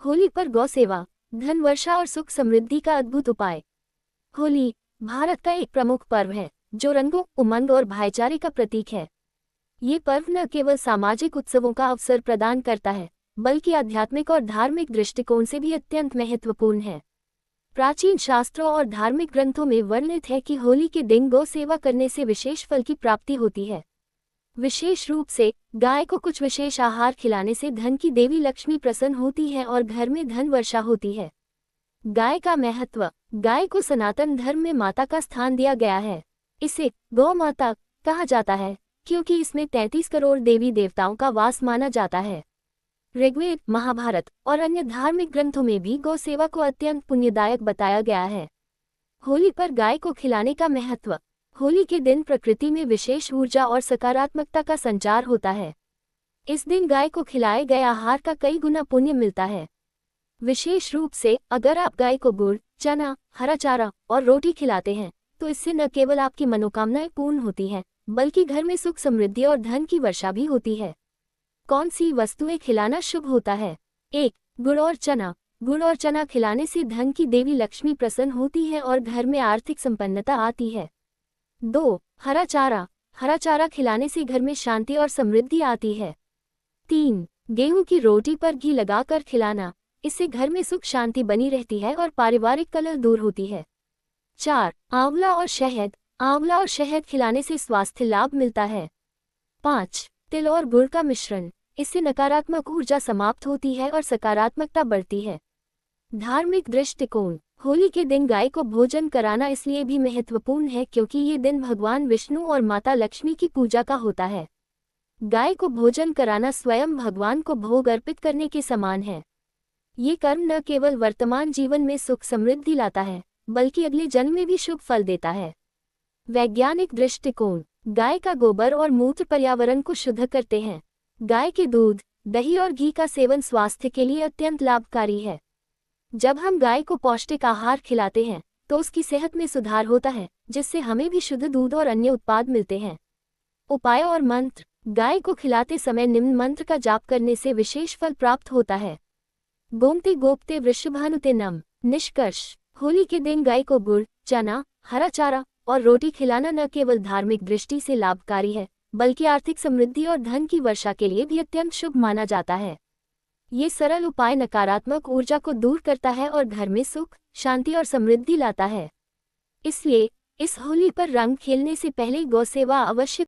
होली पर गौ सेवा, धन वर्षा और सुख समृद्धि का अद्भुत उपाय। होली भारत का एक प्रमुख पर्व है जो रंगों, उमंग और भाईचारे का प्रतीक है। ये पर्व न केवल सामाजिक उत्सवों का अवसर प्रदान करता है, बल्कि आध्यात्मिक और धार्मिक दृष्टिकोण से भी अत्यंत महत्वपूर्ण है। प्राचीन शास्त्रों और धार्मिक ग्रंथों में वर्णित है कि होली के दिन गौ सेवा करने से विशेष फल की प्राप्ति होती है। विशेष रूप से गाय को कुछ विशेष आहार खिलाने से धन की देवी लक्ष्मी प्रसन्न होती है और घर में धन वर्षा होती है। गाय का महत्व। गाय को सनातन धर्म में माता का स्थान दिया गया है। इसे गौ माता कहा जाता है क्योंकि इसमें 33 करोड़ देवी देवताओं का वास माना जाता है। ऋग्वेद, महाभारत और अन्य धार्मिक ग्रंथों में भी गौ सेवा को अत्यंत पुण्यदायक बताया गया है। होली पर गाय को खिलाने का महत्व। होली के दिन प्रकृति में विशेष ऊर्जा और सकारात्मकता का संचार होता है। इस दिन गाय को खिलाए गए आहार का कई गुना पुण्य मिलता है। विशेष रूप से अगर आप गाय को गुड़, चना, हरा चारा और रोटी खिलाते हैं तो इससे न केवल आपकी मनोकामनाएं पूर्ण होती हैं, बल्कि घर में सुख समृद्धि और धन की वर्षा भी होती है। कौन सी वस्तुएं खिलाना शुभ होता है? 1. गुड़ और चना। गुड़ और चना खिलाने से धन की देवी लक्ष्मी प्रसन्न होती है और घर में आर्थिक संपन्नता आती है। 2. हरा चारा। हरा चारा खिलाने से घर में शांति और समृद्धि आती है। 3. गेहूं की रोटी पर घी लगाकर खिलाना। इससे घर में सुख शांति बनी रहती है और पारिवारिक कलह दूर होती है। 4. आंवला और शहद। आंवला और शहद खिलाने से स्वास्थ्य लाभ मिलता है। 5. तिल और गुड़ का मिश्रण। इससे नकारात्मक ऊर्जा समाप्त होती है और सकारात्मकता बढ़ती है। धार्मिक दृष्टिकोण। होली के दिन गाय को भोजन कराना इसलिए भी महत्वपूर्ण है क्योंकि ये दिन भगवान विष्णु और माता लक्ष्मी की पूजा का होता है। गाय को भोजन कराना स्वयं भगवान को भोग अर्पित करने के समान है। ये कर्म न केवल वर्तमान जीवन में सुख समृद्धि लाता है, बल्कि अगले जन्म में भी शुभ फल देता है। वैज्ञानिक दृष्टिकोण। गाय का गोबर और मूत्र पर्यावरण को शुद्ध करते हैं। गाय के दूध, दही और घी का सेवन स्वास्थ्य के लिए अत्यंत लाभकारी है। जब हम गाय को पौष्टिक आहार खिलाते हैं तो उसकी सेहत में सुधार होता है, जिससे हमें भी शुद्ध दूध और अन्य उत्पाद मिलते हैं। उपाय और मंत्र। गाय को खिलाते समय निम्न मंत्र का जाप करने से विशेष फल प्राप्त होता है। गोमते गोपते वृषभानुते नम। निष्कर्ष। होली के दिन गाय को गुड़, चना, हरा चारा और रोटी खिलाना न केवल धार्मिक दृष्टि से लाभकारी है, बल्कि आर्थिक समृद्धि और धन की वर्षा के लिए भी अत्यंत शुभ माना जाता है। ये सरल उपाय नकारात्मक ऊर्जा को दूर करता है और घर में सुख, शांति और समृद्धि लाता है। इसलिए इस होली पर रंग खेलने से पहले गौ सेवा अवश्य